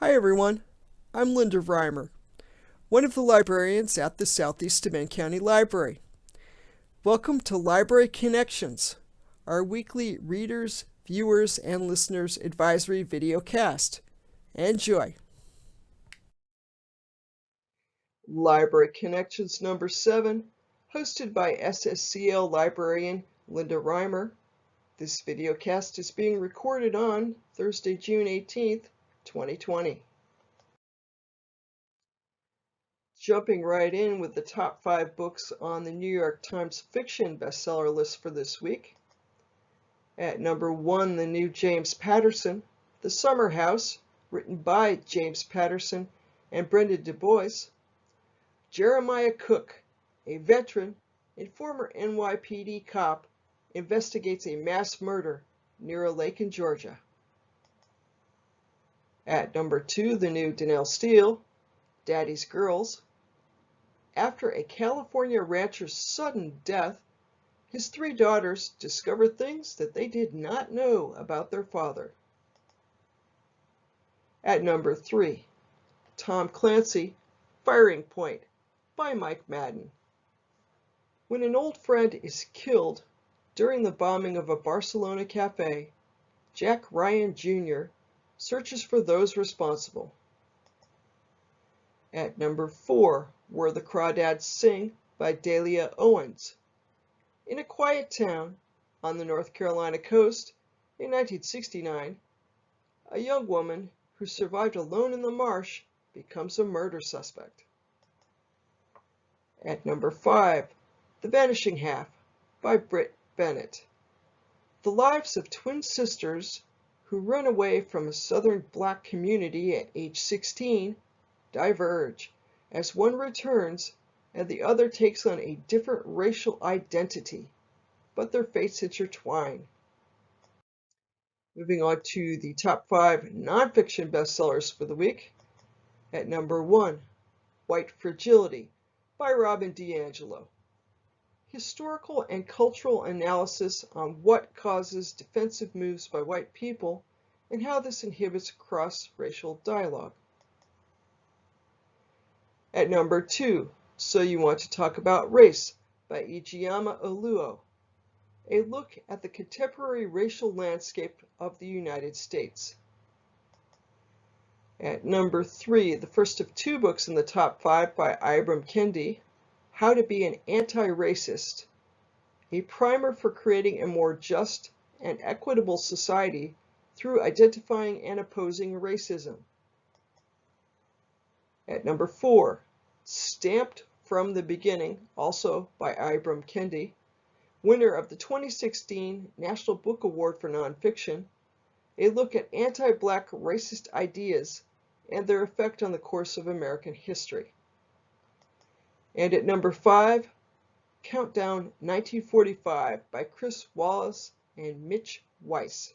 Hi everyone, I'm Linda Reimer, one of the librarians at the Southeast DeMenne County Library. Welcome to Library Connections, our weekly readers, viewers, and listeners advisory video cast. Enjoy! Library Connections number 7, hosted by SSCL librarian Linda Reimer. This video cast is being recorded on Thursday, June 18th, 2020. Jumping right in with the top 5 books on the New York Times fiction bestseller list for this week. At number 1, the new James Patterson, The Summer House, written by James Patterson and Brenda Du Bois. Jeremiah Cook, a veteran and former NYPD cop, investigates a mass murder near a lake in Georgia. At number 2, the new Donnell Steele, Daddy's Girls. After a California rancher's sudden death, his 3 daughters discover things that they did not know about their father. At number 3, Tom Clancy, Firing Point, by Mike Madden. When an old friend is killed during the bombing of a Barcelona cafe, Jack Ryan Jr. searches for those responsible. At number 4, Where the Crawdads Sing, by Delia Owens. In a quiet town on the North Carolina coast in 1969, a young woman who survived alone in the marsh becomes a murder suspect. At number 5, The Vanishing Half, by Britt Bennett. The lives of twin sisters who run away from a southern black community at age 16 diverge as one returns and the other takes on a different racial identity, but their fates intertwine. Moving on to the top 5 nonfiction bestsellers for the week. At number 1, White Fragility, by Robin DiAngelo. Historical and cultural analysis on what causes defensive moves by white people and how this inhibits cross-racial dialogue. At number 2, So You Want to Talk About Race, by Ijeoma Oluo. A look at the contemporary racial landscape of the United States. At number 3, the first of 2 books in the top 5 by Ibram Kendi, How to Be an Anti-Racist, a primer for creating a more just and equitable society through identifying and opposing racism. At number 4, Stamped from the Beginning, also by Ibram Kendi, winner of the 2016 National Book Award for Nonfiction, a look at anti-black racist ideas and their effect on the course of American history. And at number 5, Countdown 1945 by Chris Wallace and Mitch Weiss.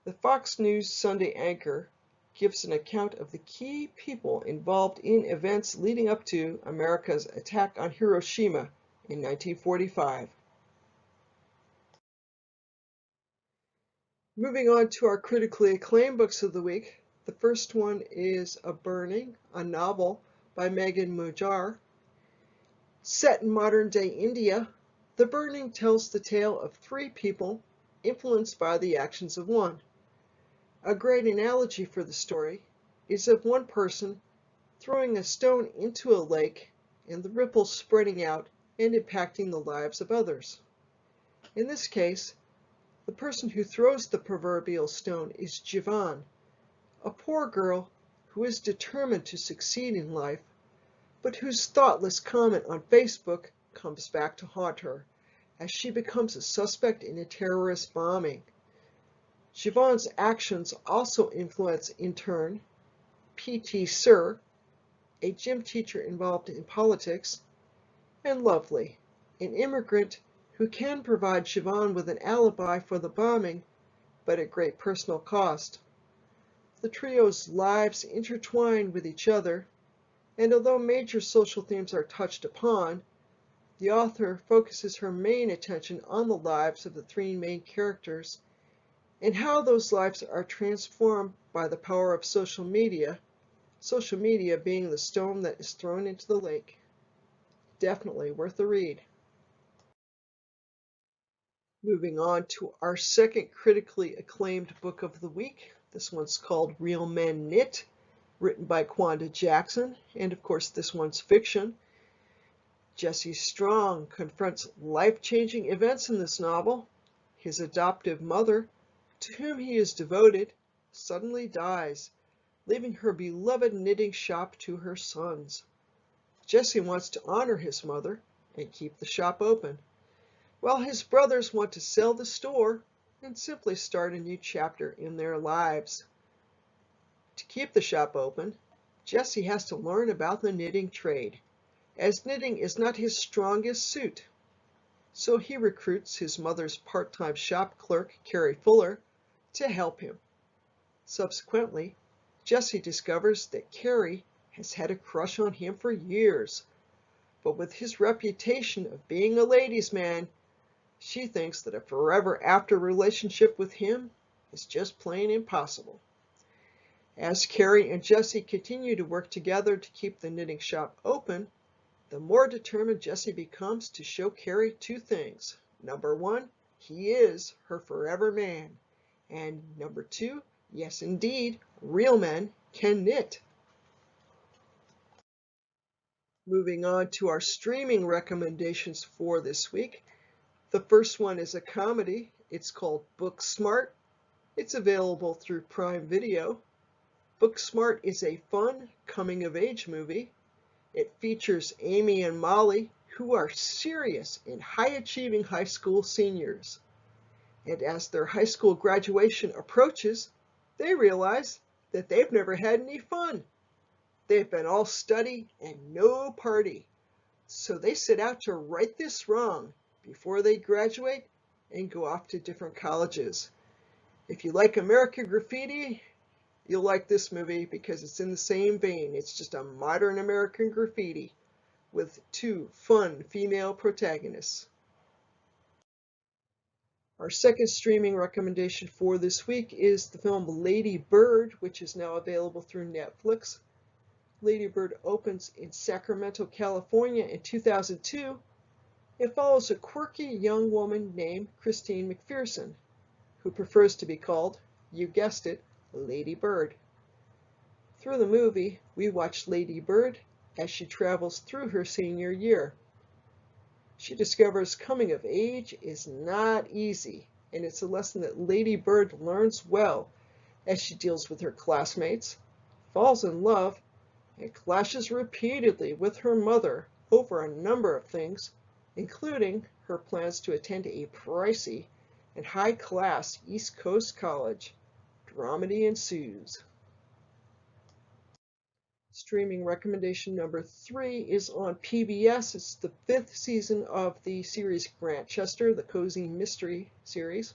The Fox News Sunday anchor gives an account of the key people involved in events leading up to America's attack on Hiroshima in 1945. Moving on to our critically acclaimed books of the week. The first one is A Burning, a novel by Megan Mujar. Set in modern-day India, The Burning tells the tale of 3 people influenced by the actions of one. A great analogy for the story is of one person throwing a stone into a lake and the ripples spreading out and impacting the lives of others. In this case, the person who throws the proverbial stone is Jivan, a poor girl who is determined to succeed in life, but whose thoughtless comment on Facebook comes back to haunt her as she becomes a suspect in a terrorist bombing. Jivan's actions also influence, in turn, P.T. Sir, a gym teacher involved in politics, and Lovely, an immigrant who can provide Jivan with an alibi for the bombing, but at great personal cost. The trio's lives intertwine with each other, and although major social themes are touched upon, the author focuses her main attention on the lives of the 3 main characters and how those lives are transformed by the power of social media being the stone that is thrown into the lake. Definitely worth a read. Moving on to our second critically acclaimed book of the week. This one's called Real Men Knit, written by Kwanda Jackson, and of course this one's fiction. Jesse Strong confronts life-changing events in this novel. His adoptive mother, to whom he is devoted, suddenly dies, leaving her beloved knitting shop to her sons. Jesse wants to honor his mother and keep the shop open, while his brothers want to sell the store and simply start a new chapter in their lives. To keep the shop open, Jesse has to learn about the knitting trade, as knitting is not his strongest suit. So he recruits his mother's part-time shop clerk, Carrie Fuller, to help him. Subsequently, Jesse discovers that Carrie has had a crush on him for years, but with his reputation of being a ladies' man, she thinks that a forever after relationship with him is just plain impossible. As Carrie and Jesse continue to work together to keep the knitting shop open, the more determined Jesse becomes to show Carrie two things. Number one, he is her forever man. And number two, yes indeed, real men can knit. Moving on to our streaming recommendations for this week. The first one is a comedy. It's called Booksmart. It's available through Prime Video. Booksmart is a fun coming-of-age movie. It features Amy and Molly, who are serious and high-achieving high school seniors. And as their high school graduation approaches, they realize that they've never had any fun. They've been all study and no party. So they set out to right this wrong before they graduate and go off to different colleges. If you like American Graffiti, you'll like this movie because it's in the same vein. It's just a modern American Graffiti with two fun female protagonists. Our second streaming recommendation for this week is the film Lady Bird, which is now available through Netflix. Lady Bird opens in Sacramento, California in 2002. It follows a quirky young woman named Christine McPherson, who prefers to be called, you guessed it, Lady Bird. Through the movie, we watch Lady Bird as she travels through her senior year. She discovers coming of age is not easy, and it's a lesson that Lady Bird learns well as she deals with her classmates, falls in love, and clashes repeatedly with her mother over a number of things, including her plans to attend a pricey and high-class East Coast college. Dramedy ensues. Streaming recommendation number 3 is on PBS. It's the 5th season of the series Grantchester, the cozy mystery series.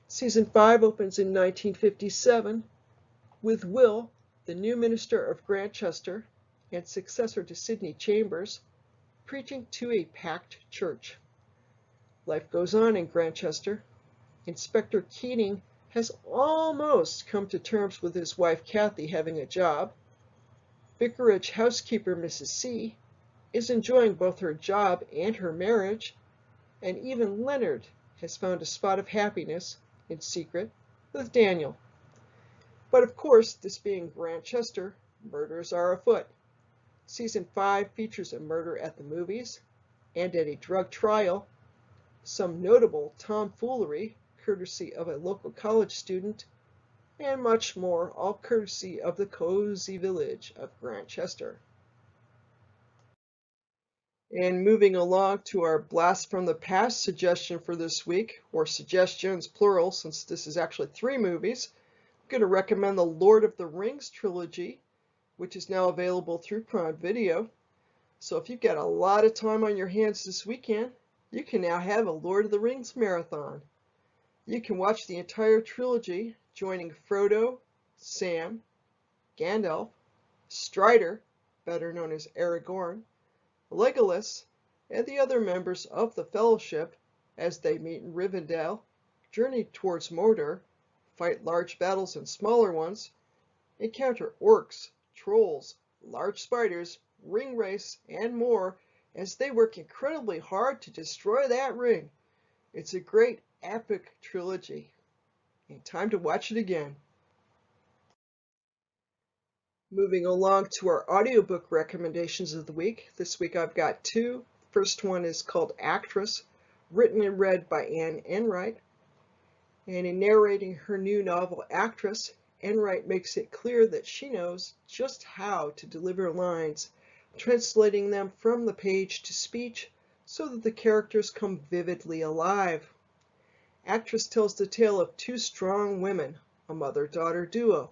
Season 5 opens in 1957 with Will, the new minister of Grantchester and successor to Sidney Chambers, preaching to a packed church. Life goes on in Grantchester. Inspector Keating has almost come to terms with his wife Kathy having a job. Vicarage housekeeper Mrs. C is enjoying both her job and her marriage, and even Leonard has found a spot of happiness in secret with Daniel. But of course, this being Grantchester, murders are afoot. Season 5 features a murder at the movies and at a drug trial, some notable tomfoolery courtesy of a local college student, and much more, all courtesy of the cozy village of Grantchester. And moving along to our Blast from the Past suggestion for this week, or suggestions plural, since this is actually 3 movies, I'm going to recommend the Lord of the Rings trilogy, which is now available through Prime Video. So if you've got a lot of time on your hands this weekend, you can now have a Lord of the Rings marathon. You can watch the entire trilogy, joining Frodo, Sam, Gandalf, Strider, better known as Aragorn, Legolas, and the other members of the Fellowship as they meet in Rivendell, journey towards Mordor, fight large battles and smaller ones, encounter orcs, trolls, large spiders, ring race, and more as they work incredibly hard to destroy that ring. It's a great epic trilogy, and time to watch it again. Moving along to our audiobook recommendations of the week. This week I've got two. First one is called Actress, written and read by Anne Enright. And in narrating her new novel, Actress, Enright makes it clear that she knows just how to deliver lines, translating them from the page to speech so that the characters come vividly alive. Actress tells the tale of two strong women, a mother-daughter duo.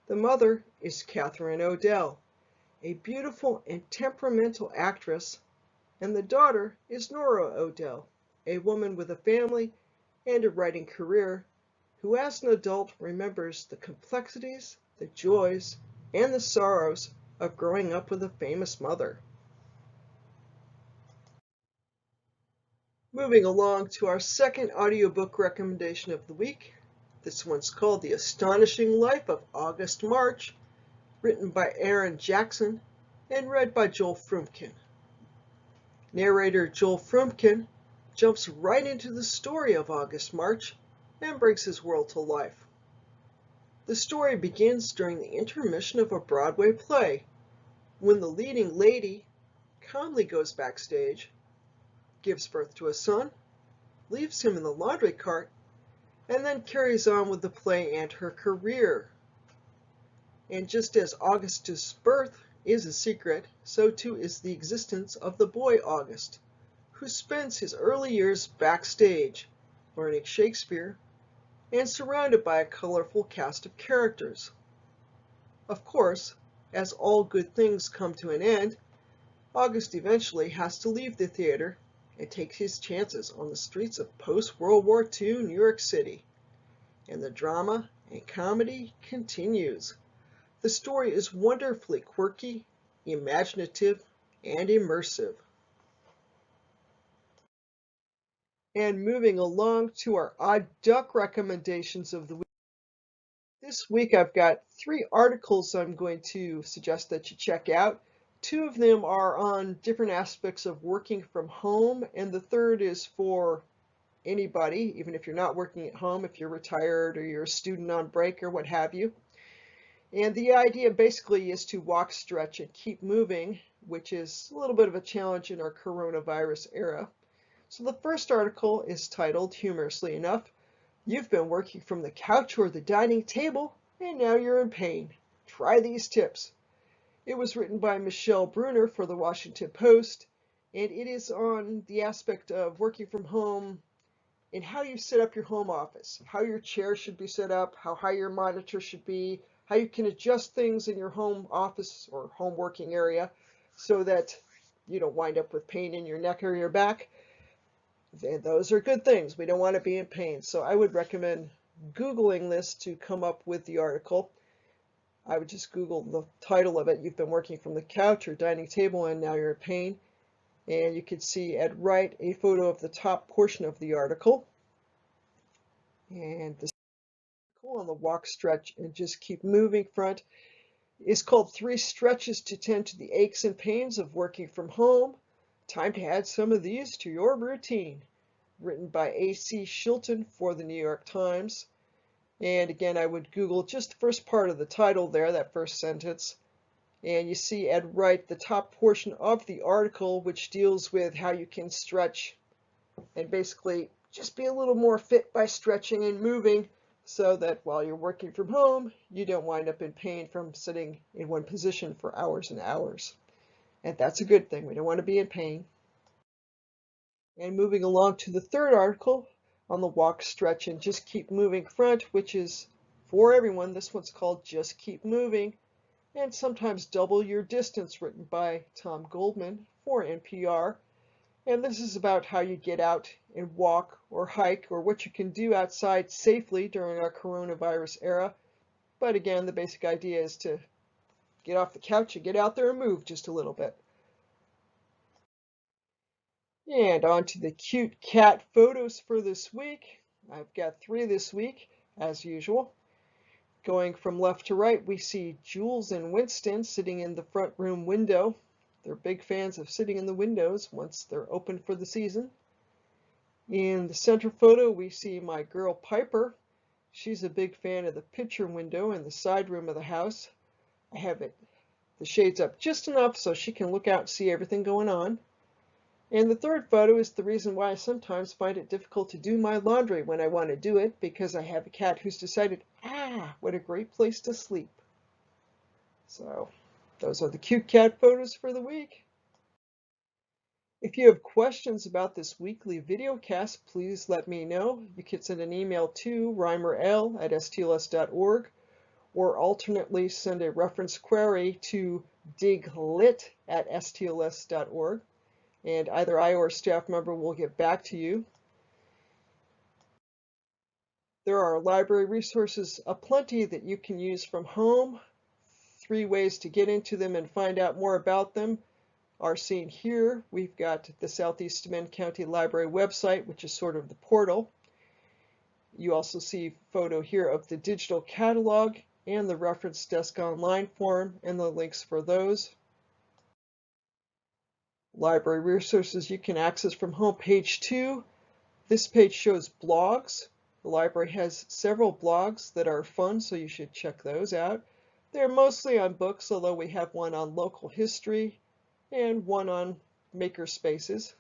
The mother is Catherine Odell, a beautiful and temperamental actress, and the daughter is Nora Odell, a woman with a family and a writing career, who as an adult remembers the complexities, the joys, and the sorrows of growing up with a famous mother. Moving along to our second audiobook recommendation of the week. This one's called The Astonishing Life of August March, written by Aaron Jackson and read by Joel Frumpkin. Narrator Joel Frumpkin jumps right into the story of August March and brings his world to life. The story begins during the intermission of a Broadway play, when the leading lady calmly goes backstage, gives birth to a son, leaves him in the laundry cart, and then carries on with the play and her career. And just as August's birth is a secret, so too is the existence of the boy August, who spends his early years backstage, learning Shakespeare, and surrounded by a colorful cast of characters. Of course, as all good things come to an end, August eventually has to leave the theater and take his chances on the streets of post-World War II New York City. And the drama and comedy continues. The story is wonderfully quirky, imaginative, and immersive. And moving along to our odd duck recommendations of the week. This week I've got 3 articles I'm going to suggest that you check out. 2 of them are on different aspects of working from home, and the third is for anybody, even if you're not working at home, if you're retired or you're a student on break or what have you. And the idea basically is to walk, stretch, and keep moving, which is a little bit of a challenge in our coronavirus era. So the first article is titled, humorously enough, "You've been working from the couch or the dining table, and now you're in pain. Try these tips." It was written by Michelle Bruner for the Washington Post, and it is on the aspect of working from home and how you set up your home office, how your chair should be set up, how high your monitor should be, how you can adjust things in your home office or home working area so that you don't wind up with pain in your neck or your back. And those are good things. We don't want to be in pain. So I would recommend Googling this to come up with the article. I would just Google the title of it, "You've been working from the couch or dining table and now you're in pain." And you can see at right a photo of the top portion of the article. And the article on the walk, stretch, and just keep moving front is called 3 Stretches to Tend to the Aches and Pains of Working from Home. Time to add some of these to your routine. Written by A.C. Shilton for the New York Times. And again, I would Google just the first part of the title there, that first sentence. And you see at right the top portion of the article, which deals with how you can stretch and basically just be a little more fit by stretching and moving so that while you're working from home, you don't wind up in pain from sitting in one position for hours and hours. And that's a good thing. We don't want to be in pain. And moving along to the third article on the walk, stretch, and just keep moving front, which is for everyone. This one's called Just Keep Moving, and sometimes Double Your Distance, written by Tom Goldman for NPR. And this is about how you get out and walk or hike or what you can do outside safely during our coronavirus era. But again, the basic idea is to get off the couch and get out there and move just a little bit. And on to the cute cat photos for this week. I've got 3 this week. as usual. Going from left to right, we see Jules and Winston sitting in the front room window. They're big fans of sitting in the windows once they're open for the season. In the center photo, we see my girl Piper. She's a big fan of the picture window in the side room of the house. I have the shades up just enough so she can look out and see everything going on. And the third photo is the reason why I sometimes find it difficult to do my laundry when I want to do it, because I have a cat who's decided, what a great place to sleep. So those are the cute cat photos for the week. If you have questions about this weekly video cast, please let me know. You can send an email to reimerl@stls.org, or alternately send a reference query to diglit@stls.org. And either I or a staff member will get back to you. There are library resources aplenty that you can use from home. 3 ways to get into them and find out more about them are seen here. We've got the Southeast Bend County Library website, which is sort of the portal. You also see a photo here of the digital catalog and the reference desk online form and the links for those. Library resources you can access from home, page 2. This page shows blogs. The library has several blogs that are fun, so you should check those out. They're mostly on books, although we have one on local history and one on maker spaces,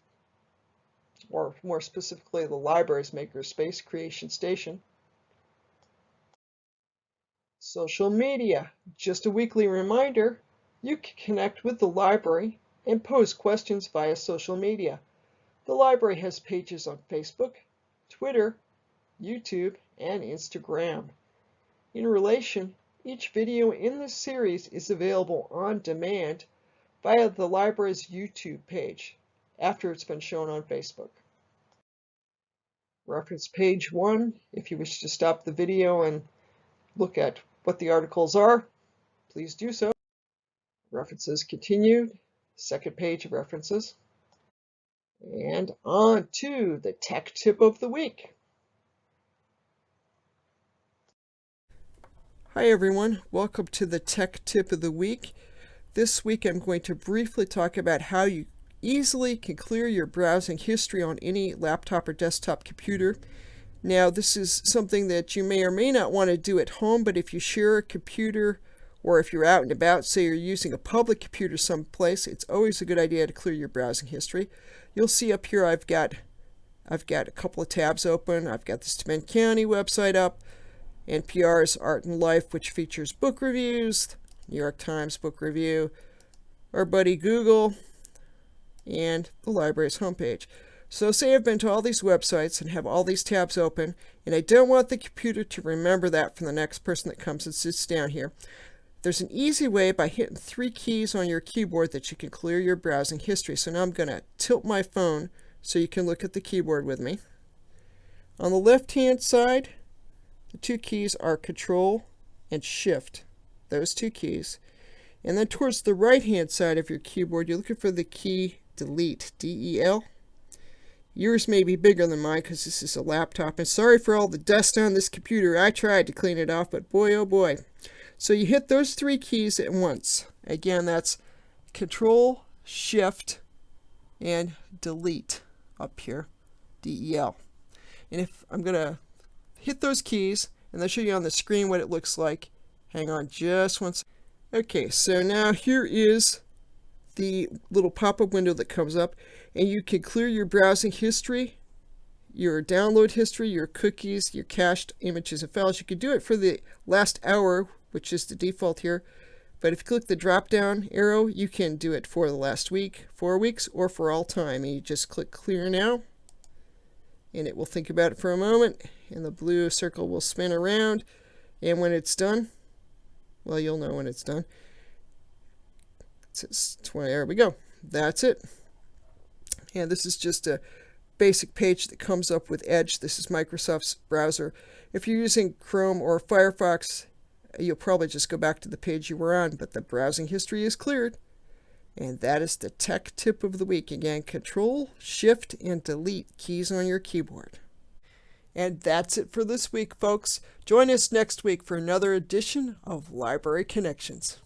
or more specifically the library's maker space, Creation Station. Social media, just a weekly reminder, you can connect with the library and pose questions via social media. The library has pages on Facebook, Twitter, YouTube, and Instagram. In relation, each video in this series is available on demand via the library's YouTube page after it's been shown on Facebook. Reference page 1, if you wish to stop the video and look at what the articles are, please do so. References continued. Second page of references. And on to the tech tip of the week. Hi everyone, welcome to the tech tip of the week. This week I'm going to briefly talk about how you easily can clear your browsing history on any laptop or desktop computer. Now this is something that you may or may not want to do at home, but if you share a computer or if you're out and about, say you're using a public computer someplace, it's always a good idea to clear your browsing history. You'll see up here I've got a couple of tabs open. I've got the Steuben County website up, NPR's Art and Life, which features book reviews, New York Times book review, our buddy Google, and the library's homepage. So say I've been to all these websites and have all these tabs open, and I don't want the computer to remember that for the next person that comes and sits down here. There's an easy way by hitting 3 keys on your keyboard that you can clear your browsing history. So now I'm going to tilt my phone so you can look at the keyboard with me. On the left-hand side, the 2 keys are Control and Shift, those 2 keys. And then towards the right-hand side of your keyboard, you're looking for the key Delete, D-E-L. Yours may be bigger than mine because this is a laptop. And sorry for all the dust on this computer. I tried to clean it off, but boy, oh boy. So you hit those 3 keys at once. Again, that's Control, Shift, and Delete up here, D-E-L. And if I'm going to hit those keys, and I'll show you on the screen what it looks like. Hang on just one second. Okay, so now here is the little pop-up window that comes up, and you can clear your browsing history, your download history, your cookies, your cached images and files. You can do it for the last hour, which is the default here. But if you click the drop-down arrow, you can do it for the last week, 4 weeks, or for all time. And you just click Clear Now, and it will think about it for a moment, and the blue circle will spin around. And when it's done, well, you'll know when it's done. It says 20. There we go. That's it. And this is just a basic page that comes up with Edge. This is Microsoft's browser. If you're using Chrome or Firefox, you'll probably just go back to the page you were on, but the browsing history is cleared. And that is the tech tip of the week. Again, Control, Shift, and Delete keys on your keyboard. And that's it for this week, folks. Join us next week for another edition of Library Connections.